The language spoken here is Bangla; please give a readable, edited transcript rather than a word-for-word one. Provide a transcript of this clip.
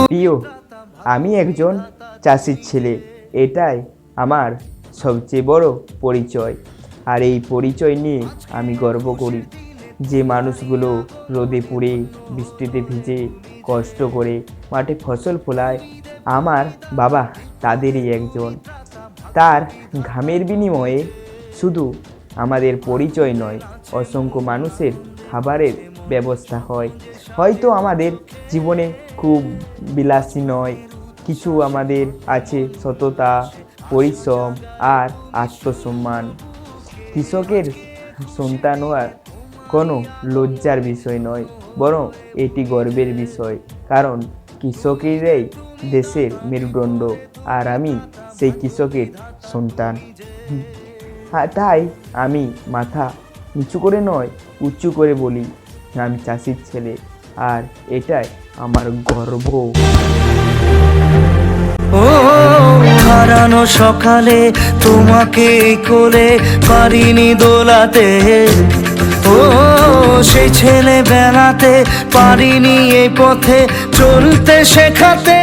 প্রিয়, আমি একজন চাষির ছেলে। এটাই আমার সবচেয়ে বড় পরিচয়। আর এই পরিচয় নিয়ে আমি গর্ব করি। যে মানুষগুলো রোদে পুড়ে বৃষ্টিতে ভিজে কষ্ট করে মাঠে ফসল ফলায়, আমার বাবা তাদেরই একজন। তার ঘামের বিনিময়ে শুধু আমাদের পরিচয় নয়, অসংখ্য মানুষের খাবারের ব্যবস্থা হয়। হয়তো আমাদের জীবনে খুব বিলাসী নয়, কিছু আমাদের আছে সততা, পরিশ্রম আর আত্মসম্মান। কৃষকের সন্তান হওয়া কোনো লজ্জার বিষয় নয়, বরং এটি গর্বের বিষয়। কারণ কৃষকেরাই দেশের মেরুদণ্ড, আর আমি সেই কৃষকের সন্তান। তাই আমি মাথা নিচু করে নয়, উঁচু করে বলি আমি চাষির ছেলে, আর এটাই আমার গর্ব। ও হারানো সকালে তোমাকে কোলে পারিনি দোলাতে, ও সেই ছেলে বেড়াতে পারিনি এই পথে চলতে শেখাতে।